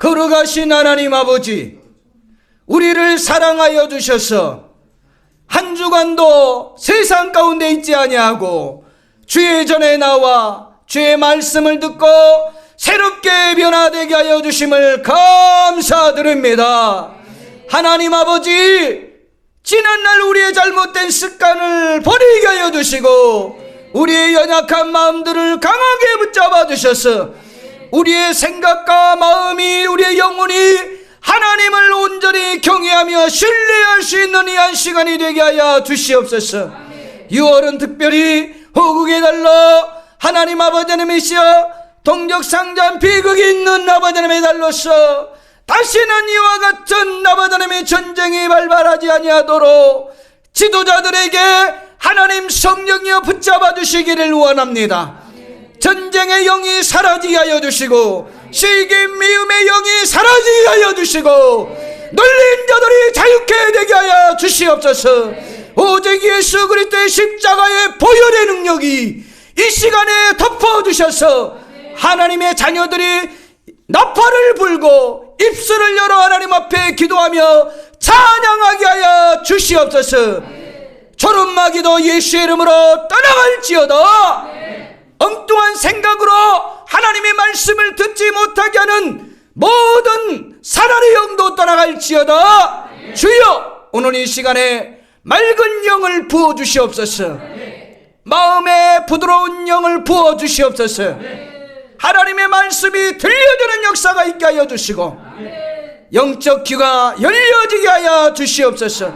거룩하신 하나님 아버지, 우리를 사랑하여 주셔서 한 주간도 세상 가운데 있지 아니하고 주의 전에 나와 주의 말씀을 듣고 새롭게 변화되게 하여 주심을 감사드립니다. 하나님 아버지, 지난날 우리의 잘못된 습관을 버리게 하여 주시고 우리의 연약한 마음들을 강하게 붙잡아 주셔서 우리의 생각과 마음이, 우리의 영혼이 하나님을 온전히 경외하며 신뢰할 수 있는 이 한 시간이 되게 하여 주시옵소서. 6월은 특별히 호국에 달러 하나님 아버지 하나님이시여 동족상잔 비극이 있는 아버지 하나님의 달로서 다시는 이와 같은 아버지 하나님의 전쟁이 발발하지 아니하도록 지도자들에게 하나님 성령이여 붙잡아 주시기를 원합니다. 전쟁의 영이 사라지게 하여 주시고 시기 미움의 영이 사라지게 하여 주시고 눌린 자들이 자유케 되게 하여 주시옵소서. 오직 예수 그리스도의 십자가의 보혈의 능력이 이 시간에 덮어주셔서 하나님의 자녀들이 나팔을 불고 입술을 열어 하나님 앞에 기도하며 찬양하게 하여 주시옵소서. 초롬마귀도 예수의 이름으로 떠나갈지어다. 엉뚱한 생각으로 하나님의 말씀을 듣지 못하게 하는 모든 사단의 영도 떠나갈지어다. 주여, 오늘 이 시간에 맑은 영을 부어주시옵소서. 마음에 부드러운 영을 부어주시옵소서. 하나님의 말씀이 들려주는 역사가 있게 하여 주시고 영적 귀가 열려지게 하여 주시옵소서.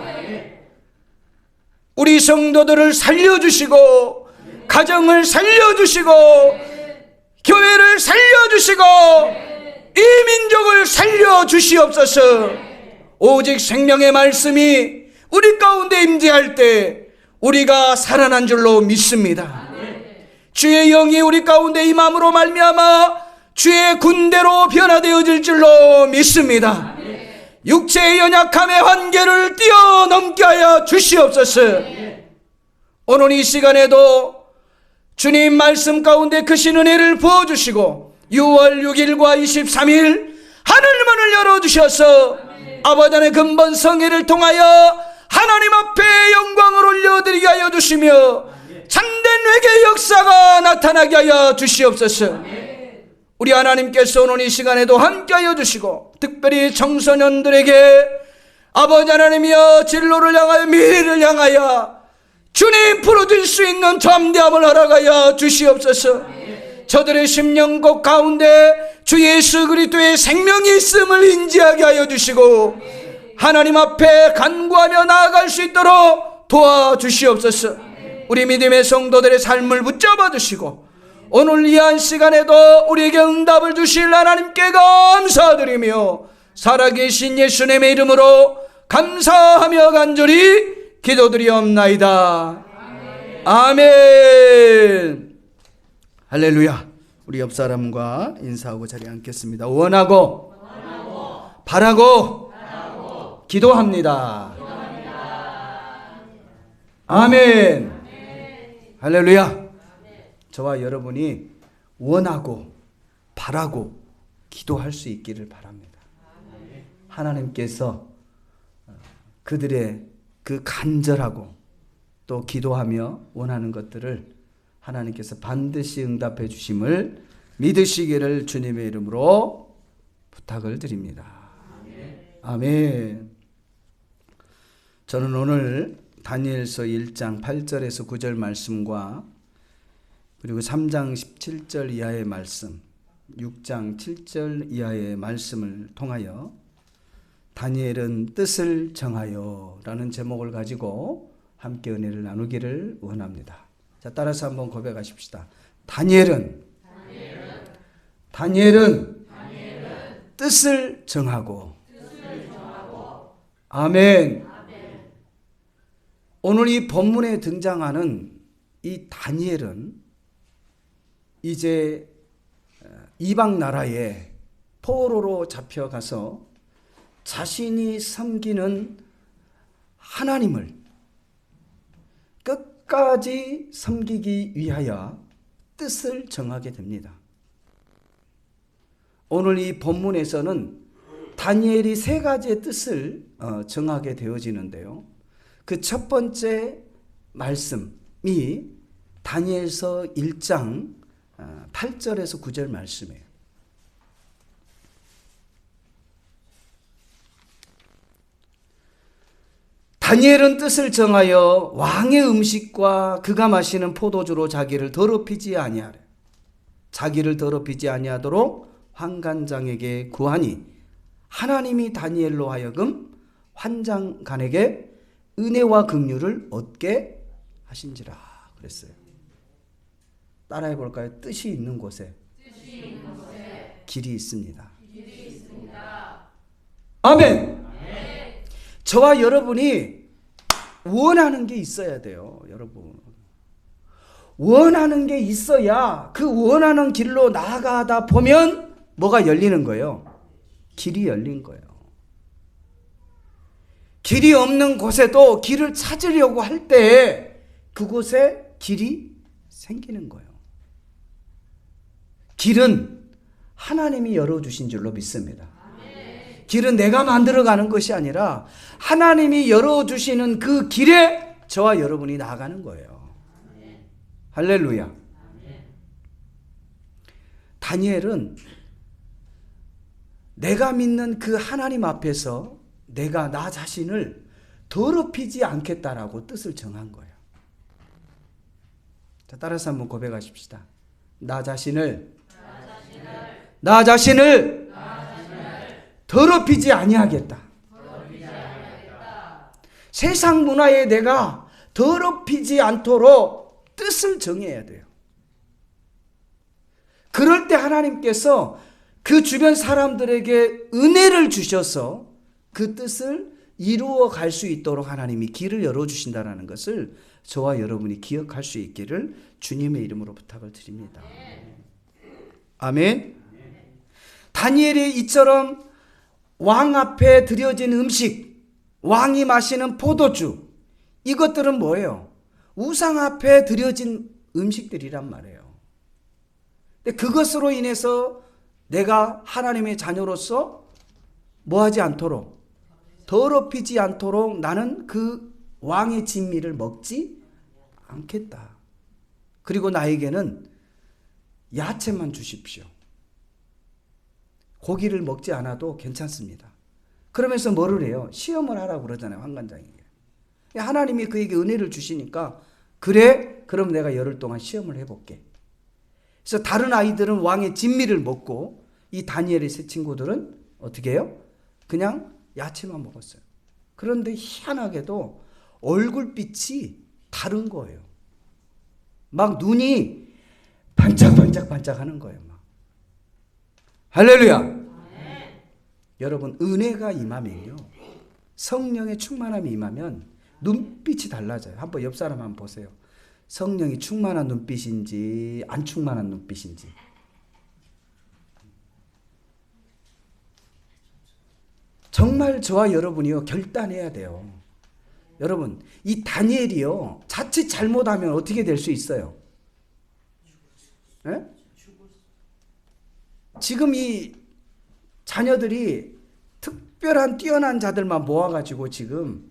우리 성도들을 살려주시고 가정을 살려주시고 교회를 살려주시고 이 민족을 살려주시옵소서. 오직 생명의 말씀이 우리 가운데 임재할 때 우리가 살아난 줄로 믿습니다. 주의 영이 우리 가운데 임함으로 말미암아 주의 군대로 변화되어질 줄로 믿습니다. 육체의 연약함의 한계를 뛰어넘게 하여 주시옵소서. 오늘 이 시간에도 주님 말씀 가운데 크신 은혜를 부어주시고 6월 6일과 23일 하늘문을 열어주셔서 아버지 하나님의 근본 성회를 통하여 하나님 앞에 영광을 올려드리게 하여 주시며 참된 회개의 역사가 나타나게 하여 주시옵소서. 우리 하나님께서 오늘 이 시간에도 함께 하여 주시고 특별히 청소년들에게 아버지 하나님이여 진로를 향하여 미래를 향하여 주님 부르실 수 있는 잠대함을 허락하여 주시옵소서. 저들의 심령곡 가운데 주 예수 그리스도의 생명이 있음을 인지하게 하여 주시고 하나님 앞에 간구하며 나아갈 수 있도록 도와주시옵소서. 우리 믿음의 성도들의 삶을 붙잡아 주시고 오늘 이 한 시간에도 우리에게 응답을 주실 하나님께 감사드리며 살아계신 예수님의 이름으로 감사하며 간절히 기도드리옵나이다. 아멘. 할렐루야. 우리 옆 사람과 인사하고 자리에 앉겠습니다. 원하고 바라고 기도합니다. 아멘. 할렐루야. 저와 여러분이 원하고 바라고 기도할 수 있기를 바랍니다. 하나님께서 그들의 그 간절하고 또 기도하며 원하는 것들을 하나님께서 반드시 응답해 주심을 믿으시기를 주님의 이름으로 부탁을 드립니다. 아멘. 저는 오늘 다니엘서 1장 8절에서 9절 말씀과 그리고 3장 17절 이하의 말씀, 6장 7절 이하의 말씀을 통하여 다니엘은 뜻을 정하여 라는 제목을 가지고 함께 은혜를 나누기를 원합니다. 자, 따라서 한번 고백하십시다. 다니엘은 뜻을 정하고. 아멘. 오늘 이 본문에 등장하는 이 다니엘은 이제 이방 나라에 포로로 잡혀가서 자신이 섬기는 하나님을 끝까지 섬기기 위하여 뜻을 정하게 됩니다. 오늘 이 본문에서는 다니엘이 세 가지의 뜻을 정하게 되어지는데요. 그 첫 번째 말씀이 다니엘서 1장 8절에서 9절 말씀이에요. 다니엘은 뜻을 정하여 왕의 음식과 그가 마시는 포도주로 자기를 더럽히지 아니하래. 자기를 더럽히지 아니하도록 환관장에게 구하니 하나님이 다니엘로 하여금 환장관에게 은혜와 긍휼을 얻게 하신지라 그랬어요. 따라해 볼까요? 뜻이 있는 곳에 길이 있습니다. 아멘. 저와 여러분이 원하는 게 있어야 돼요. 여러분, 원하는 게 있어야 그 원하는 길로 나아가다 보면 뭐가 열리는 거예요? 길이 열린 거예요. 길이 없는 곳에도 길을 찾으려고 할 때 그곳에 길이 생기는 거예요. 길은 하나님이 열어주신 줄로 믿습니다. 길은 내가 만들어가는 것이 아니라 하나님이 열어주시는 그 길에 저와 여러분이 나아가는 거예요. 할렐루야. 다니엘은 내가 믿는 그 하나님 앞에서 내가 나 자신을 더럽히지 않겠다라고 뜻을 정한 거예요. 자, 따라서 한번 고백하십시다. 나 자신을 더럽히지 아니하겠다. 세상 문화에 내가 더럽히지 않도록 뜻을 정해야 돼요. 그럴 때 하나님께서 그 주변 사람들에게 은혜를 주셔서 그 뜻을 이루어 갈 수 있도록 하나님이 길을 열어주신다는 것을 저와 여러분이 기억할 수 있기를 주님의 이름으로 부탁을 드립니다. 아멘. 다니엘이 이처럼 왕 앞에 드려진 음식, 왕이 마시는 포도주, 이것들은 뭐예요? 우상 앞에 드려진 음식들이란 말이에요. 근데 그것으로 인해서 내가 하나님의 자녀로서 뭐하지 않도록, 더럽히지 않도록 나는 그 왕의 진미를 먹지 않겠다. 그리고 나에게는 야채만 주십시오. 고기를 먹지 않아도 괜찮습니다. 그러면서 뭐를 해요? 시험을 하라고 그러잖아요, 환관장에게. 하나님이 그에게 은혜를 주시니까 그래? 그럼 내가 열흘 동안 시험을 해볼게. 그래서 다른 아이들은 왕의 진미를 먹고 이 다니엘의 세 친구들은 어떻게 해요? 그냥 야채만 먹었어요. 그런데 희한하게도 얼굴빛이 다른 거예요. 막 눈이 반짝반짝 하는 거예요. 막. 할렐루야. 여러분, 은혜가 임하면요, 성령의 충만함이 임하면 눈빛이 달라져요. 한번 옆 사람 한번 보세요. 성령이 충만한 눈빛인지 안 충만한 눈빛인지. 정말 저와 여러분이요, 결단해야 돼요. 여러분, 이 다니엘이요, 자칫 잘못하면 어떻게 될 수 있어요? 네? 지금 이 자녀들이 특별한 뛰어난 자들만 모아가지고 지금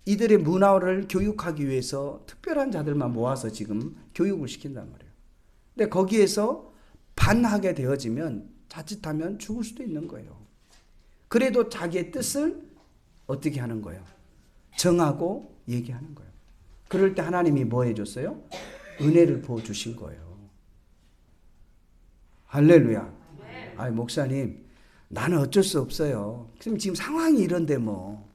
이들의 문화를 교육하기 위해서 특별한 자들만 모아서 지금 교육을 시킨단 말이에요. 근데 거기에서 반하게 되어지면 자칫하면 죽을 수도 있는 거예요. 그래도 자기의 뜻을 어떻게 하는 거예요? 정하고 얘기하는 거예요. 그럴 때 하나님이 뭐 해줬어요? 은혜를 부어주신 거예요. 할렐루야. 아이, 목사님, 나는 어쩔 수 없어요. 지금 상황이 이런데 뭐.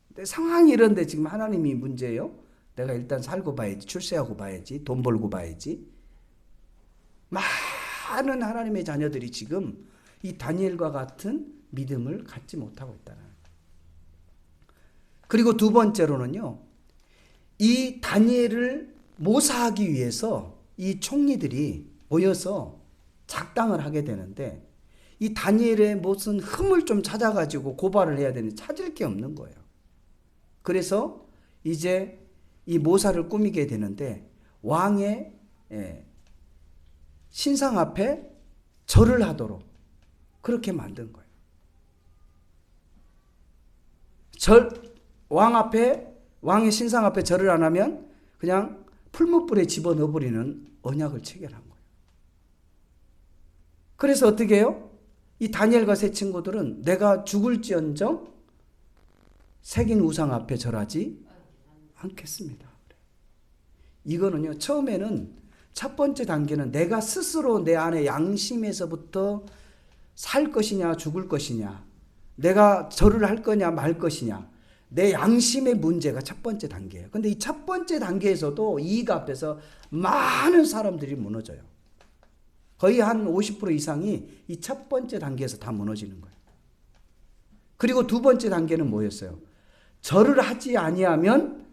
근데 상황이 이런데 지금 하나님이 문제예요? 내가 일단 살고 봐야지. 출세하고 봐야지. 돈 벌고 봐야지. 많은 하나님의 자녀들이 지금 이 다니엘과 같은 믿음을 갖지 못하고 있다는. 그리고 두 번째로는요, 이 다니엘을 모사하기 위해서 이 총리들이 모여서 작당을 하게 되는데, 이 다니엘의 무슨 흠을 좀 찾아가지고 고발을 해야 되는데 찾을 게 없는 거예요. 그래서 이제 이 모사를 꾸미게 되는데, 왕의 신상 앞에 절을 하도록 그렇게 만든 거예요. 왕의 신상 앞에 절을 안 하면 그냥 풀무불에 집어넣어버리는 언약을 체결한 거예요. 그래서 어떻게 해요? 이 다니엘과 세 친구들은 내가 죽을지언정 새긴 우상 앞에 절하지 않겠습니다. 이거는요, 처음에는 첫 번째 단계는 내가 스스로 내 안에 양심에서부터 살 것이냐 죽을 것이냐, 내가 절을 할 거냐 말 것이냐, 내 양심의 문제가 첫 번째 단계예요. 근데 이 첫 번째 단계에서도 이익 앞에서 많은 사람들이 무너져요. 거의 한 50% 이상이 이 첫 번째 단계에서 다 무너지는 거예요. 그리고 두 번째 단계는 뭐였어요? 절을 하지 아니하면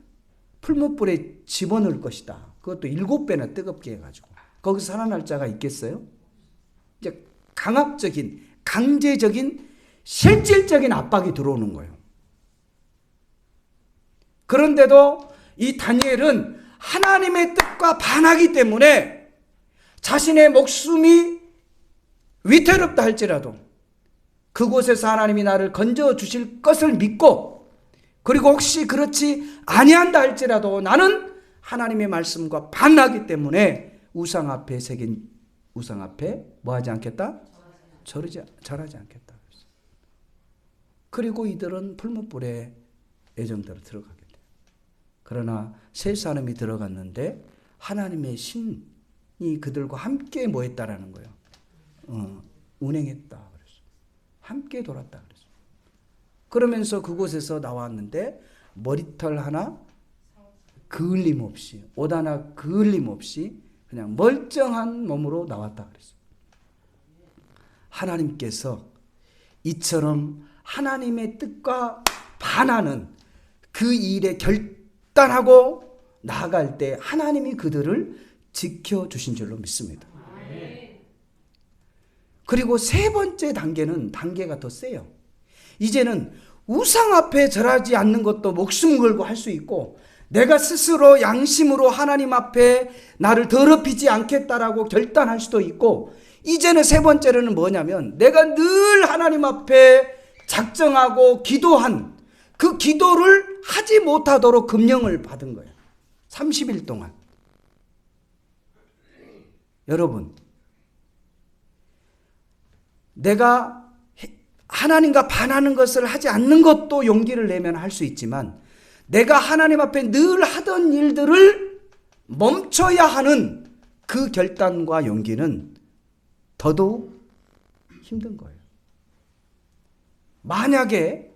풀무불에 집어넣을 것이다. 그것도 7배나 뜨겁게 해가지고. 거기서 살아날 자가 있겠어요? 이제 강압적인, 강제적인, 실질적인 압박이 들어오는 거예요. 그런데도 이 다니엘은 하나님의 뜻과 반하기 때문에 자신의 목숨이 위태롭다 할지라도 그곳에서 하나님이 나를 건져 주실 것을 믿고, 그리고 혹시 그렇지 아니한다 할지라도 나는 하나님의 말씀과 반하기 때문에 우상 앞에 새긴 우상 앞에 뭐하지 않겠다? 절하지 않겠다. 그리고 이들은 풀무불에 애정대로 들어가게 돼요. 그러나 세 사람이 들어갔는데 하나님의 신이 그들과 함께 뭐 했다라는 거예요. 운행했다 그랬어. 함께 돌았다 그랬어. 그러면서 그곳에서 나왔는데 머리털 하나 그을림 없이, 옷 하나 그을림 없이 그냥 멀쩡한 몸으로 나왔다 그랬어. 하나님께서 이처럼 하나님의 뜻과 반하는 그 일에 결단하고 나아갈 때 하나님이 그들을 지켜주신 줄로 믿습니다. 그리고 세 번째 단계는 단계가 더 세요. 이제는 우상 앞에 절하지 않는 것도 목숨 걸고 할 수 있고, 내가 스스로 양심으로 하나님 앞에 나를 더럽히지 않겠다라고 결단할 수도 있고, 이제는 세 번째로는 뭐냐면 내가 늘 하나님 앞에 작정하고 기도한 그 기도를 하지 못하도록 금령을 받은 거예요. 30일 동안. 여러분, 내가 하나님과 반하는 것을 하지 않는 것도 용기를 내면 할 수 있지만, 내가 하나님 앞에 늘 하던 일들을 멈춰야 하는 그 결단과 용기는 더더욱 힘든 거예요. 만약에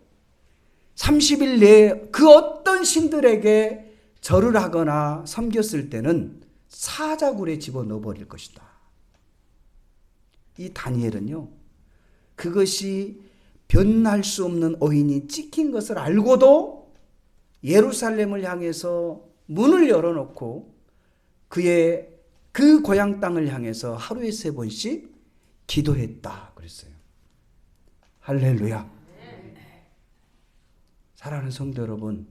30일 내에 그 어떤 신들에게 절을 하거나 섬겼을 때는 사자굴에 집어넣어 버릴 것이다. 이 다니엘은요, 그것이 변할 수 없는 어인이 찍힌 것을 알고도 예루살렘을 향해서 문을 열어놓고 그의 그 고향 땅을 향해서 하루에 3번씩 기도했다 그랬어요. 할렐루야. 사랑하는 성도 여러분,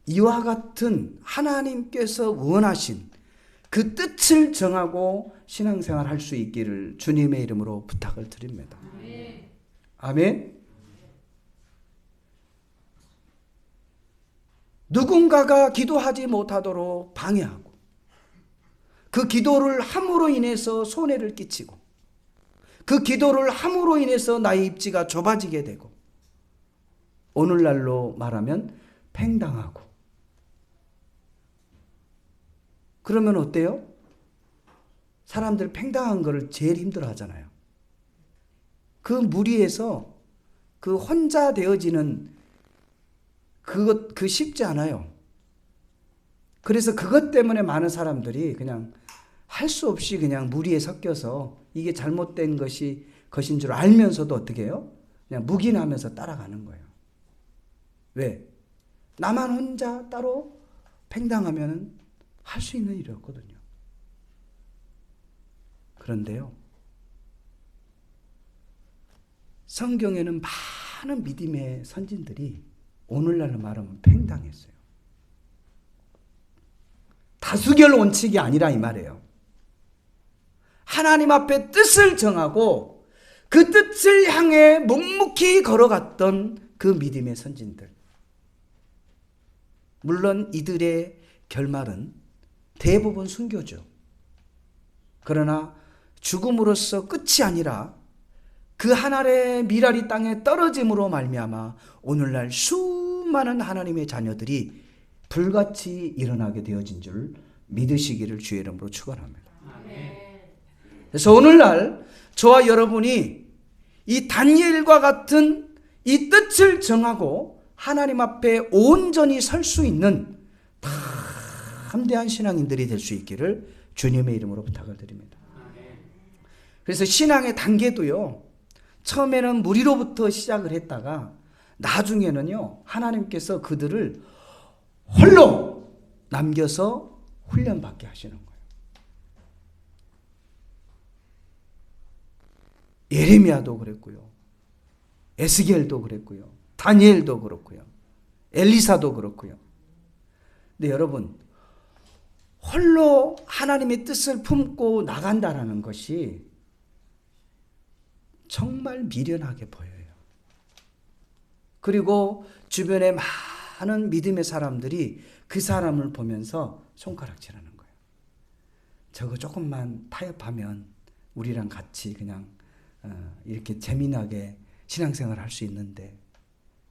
이와 같은 하나님께서 원하신 그 뜻을 정하고 신앙생활 할 수 있기를 주님의 이름으로 부탁을 드립니다. 아멘. 누군가가 기도하지 못하도록 방해하고, 그 기도를 함으로 인해서 손해를 끼치고, 그 기도를 함으로 인해서 나의 입지가 좁아지게 되고, 오늘날로 말하면 팽당하고. 그러면 어때요? 사람들 팽당한 거를 제일 힘들어 하잖아요. 그 무리에서 그 혼자 되어지는 그 쉽지 않아요. 그래서 그것 때문에 많은 사람들이 그냥 할 수 없이 그냥 무리에 섞여서 이게 잘못된 것인 줄 알면서도 어떻게 해요? 그냥 묵인하면서 따라가는 거예요. 왜? 나만 혼자 따로 팽당하면 할 수 있는 일이 없거든요. 그런데요, 성경에는 많은 믿음의 선진들이 오늘날로 말하면 팽당했어요. 다수결 원칙이 아니라 이 말이에요. 하나님 앞에 뜻을 정하고 그 뜻을 향해 묵묵히 걸어갔던 그 믿음의 선진들. 물론 이들의 결말은 대부분 순교죠. 그러나 죽음으로써 끝이 아니라 그 한 알의 밀알이 땅에 떨어짐으로 말미암아 오늘날 수많은 하나님의 자녀들이 불같이 일어나게 되어진 줄 믿으시기를 주의 이름으로 축원합니다. 그래서 오늘날 저와 여러분이 이 다니엘과 같은 이 뜻을 정하고 하나님 앞에 온전히 설 수 있는 담대한 신앙인들이 될 수 있기를 주님의 이름으로 부탁을 드립니다. 그래서 신앙의 단계도요, 처음에는 무리로부터 시작을 했다가 나중에는요, 하나님께서 그들을 홀로 남겨서 훈련받게 하시는 거예요. 예레미야도 그랬고요, 에스겔도 그랬고요, 다니엘도 그렇고요, 엘리사도 그렇고요. 근데 여러분, 홀로 하나님의 뜻을 품고 나간다라는 것이 정말 미련하게 보여요. 그리고 주변에 많은 믿음의 사람들이 그 사람을 보면서 손가락질하는 거예요. 저거 조금만 타협하면 우리랑 같이 그냥 이렇게 재미나게 신앙생활 할 수 있는데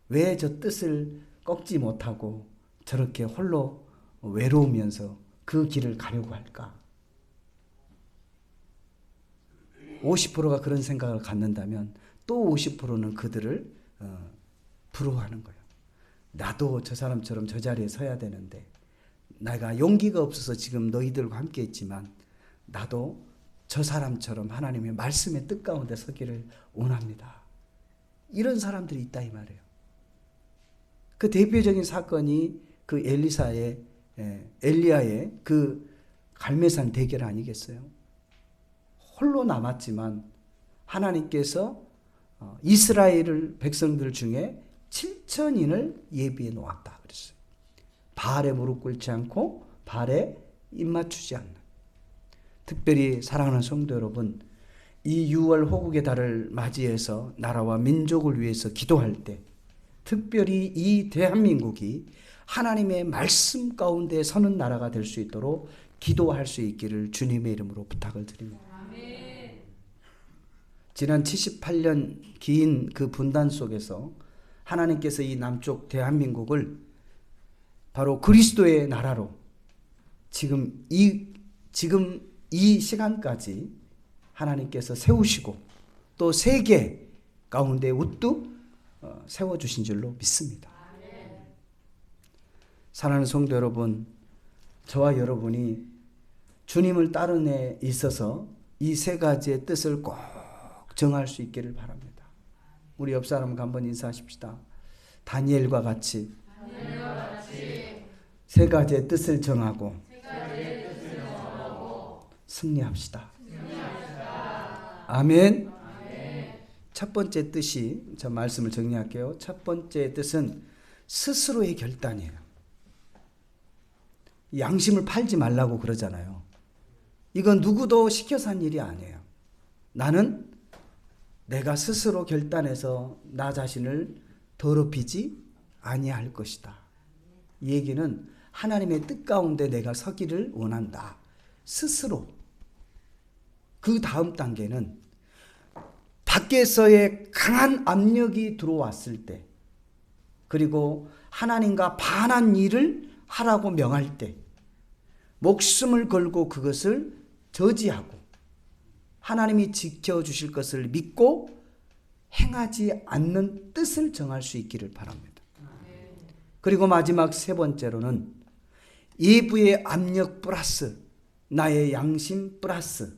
왜 저 뜻을 꺾지 못하고 저렇게 홀로 외로우면서 그 길을 가려고 할까? 50%가 그런 생각을 갖는다면 또 50%는 그들을 부러워하는 거예요. 나도 저 사람처럼 저 자리에 서야 되는데 내가 용기가 없어서 지금 너희들과 함께 있지만 나도 저 사람처럼 하나님의 말씀의 뜻 가운데 서기를 원합니다. 이런 사람들이 있다 이 말이에요. 그 대표적인 사건이 그 엘리야의 그 갈매산 대결 아니겠어요? 홀로 남았지만 하나님께서 이스라엘 백성들 중에 7,000인을 예비해 놓았다 그랬어요. 바알에 무릎 꿇지 않고 바알에 입맞추지 않는. 특별히 사랑하는 성도 여러분, 이 6월 호국의 달을 맞이해서 나라와 민족을 위해서 기도할 때 특별히 이 대한민국이 하나님의 말씀 가운데 서는 나라가 될 수 있도록 기도할 수 있기를 주님의 이름으로 부탁을 드립니다. 지난 78년 긴 그 분단 속에서 하나님께서 이 남쪽 대한민국을 바로 그리스도의 나라로 지금 이 시간까지 하나님께서 세우시고 또 세계 가운데 우뚝 세워주신 줄로 믿습니다. 사랑하는 성도 여러분, 저와 여러분이 주님을 따르는 데 있어서 이 세 가지의 뜻을 꼭 정할 수 있기를 바랍니다. 우리 옆 사람과 한번 인사하십시다. 다니엘과 같이 세 가지의 뜻을 정하고 승리합시다. 아멘. 첫 번째 뜻이, 저 말씀을 정리할게요. 첫 번째 뜻은 스스로의 결단이에요. 양심을 팔지 말라고 그러잖아요. 이건 누구도 시켜서 한 일이 아니에요. 나는 내가 스스로 결단해서 나 자신을 더럽히지 아니할 것이다. 이 얘기는 하나님의 뜻 가운데 내가 서기를 원한다. 스스로. 그 다음 단계는 밖에서의 강한 압력이 들어왔을 때, 그리고 하나님과 반한 일을 하라고 명할 때 목숨을 걸고 그것을 저지하고 하나님이 지켜주실 것을 믿고 행하지 않는 뜻을 정할 수 있기를 바랍니다. 그리고 마지막 세 번째로는 예부의 압력 플러스 나의 양심 플러스,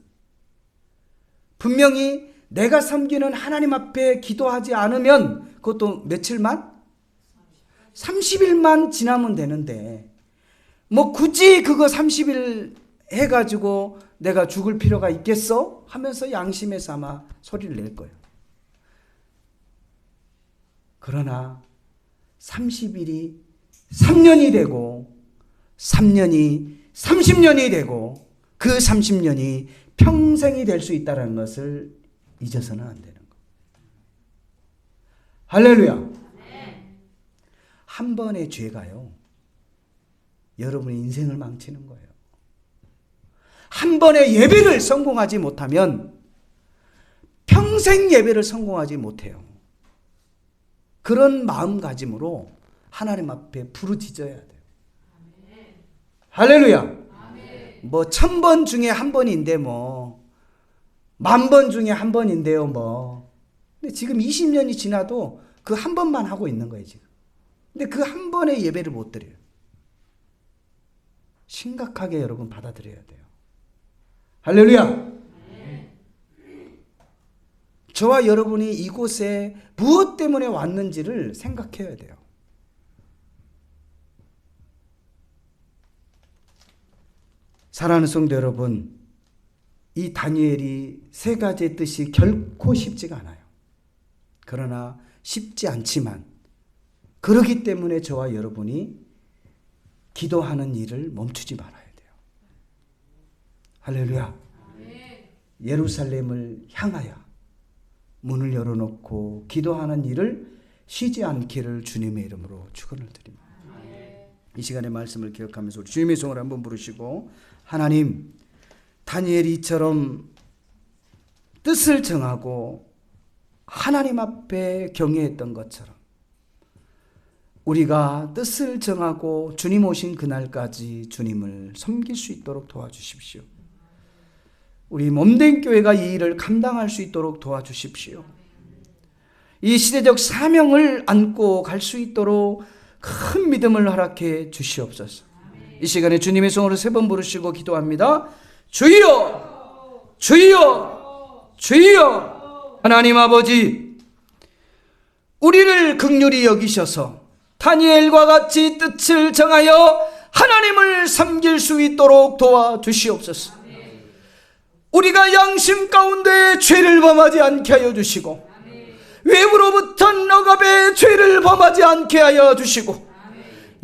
분명히 내가 섬기는 하나님 앞에 기도하지 않으면 그것도 며칠만? 30일만 지나면 되는데 뭐 굳이 그거 30일 해가지고 내가 죽을 필요가 있겠어? 하면서 양심에서 아마 소리를 낼 거예요. 그러나 30일이 3년이 되고 3년이 30년이 되고 그 30년이 평생이 될 수 있다는 것을 잊어서는 안 되는 거예요. 할렐루야. 한 번의 죄가요, 여러분의 인생을 망치는 거예요. 한 번의 예배를 성공하지 못하면 평생 예배를 성공하지 못해요. 그런 마음가짐으로 하나님 앞에 부르짖어야 돼요. 할렐루야. 뭐 1000번 중에 한 번인데 뭐 10,000번 중에 한 번인데요 뭐. 근데 지금 20년이 지나도 그 한 번만 하고 있는 거예요 지금. 근데 그 한 번의 예배를 못 드려요. 심각하게 여러분 받아들여야 돼요. 할렐루야. 저와 여러분이 이곳에 무엇 때문에 왔는지를 생각해야 돼요. 사랑하는 성도 여러분, 이 다니엘이 세 가지의 뜻이 결코 쉽지가 않아요. 그러나 쉽지 않지만 그렇기 때문에 저와 여러분이 기도하는 일을 멈추지 말아야 돼요. 할렐루야. 예루살렘을 향하여 문을 열어놓고 기도하는 일을 쉬지 않기를 주님의 이름으로 축원을 드립니다. 이 시간의 말씀을 기억하면서 우리 주님의 성을 한번 부르시고, 하나님, 다니엘이 이처럼 뜻을 정하고 하나님 앞에 경외했던 것처럼 우리가 뜻을 정하고 주님 오신 그날까지 주님을 섬길 수 있도록 도와주십시오. 우리 몸된 교회가 이 일을 감당할 수 있도록 도와주십시오. 이 시대적 사명을 안고 갈 수 있도록 큰 믿음을 허락해 주시옵소서. 이 시간에 주님의 성으로 3번 부르시고 기도합니다. 주여, 주여, 주여. 하나님 아버지, 우리를 긍휼히 여기셔서 다니엘과 같이 뜻을 정하여 하나님을 섬길 수 있도록 도와주시옵소서. 우리가 양심 가운데 죄를 범하지 않게 하여 주시고, 외부로부터 억압의 죄를 범하지 않게 하여 주시고,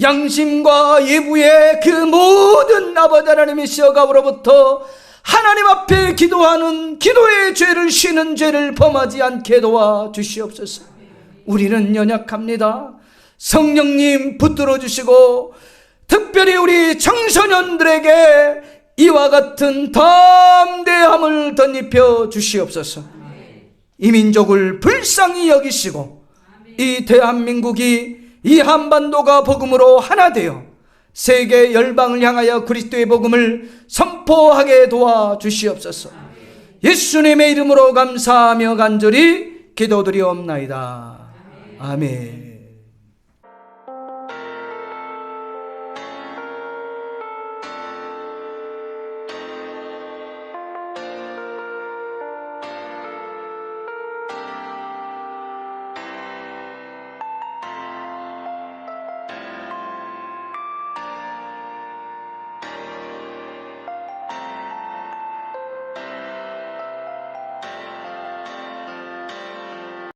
양심과 예부의 그 모든 아버지 하나님의 시어갑으로부터 하나님 앞에 기도하는 기도의 죄를 쉬는 죄를 범하지 않게 도와주시옵소서. 우리는 연약합니다. 성령님 붙들어 주시고, 특별히 우리 청소년들에게 이와 같은 담대함을 덧입혀 주시옵소서. 이 민족을 불쌍히 여기시고 이 대한민국이, 이 한반도가 복음으로 하나 되어 세계 열방을 향하여 그리스도의 복음을 선포하게 도와주시옵소서. 예수님의 이름으로 감사하며 간절히 기도드리옵나이다. 아멘.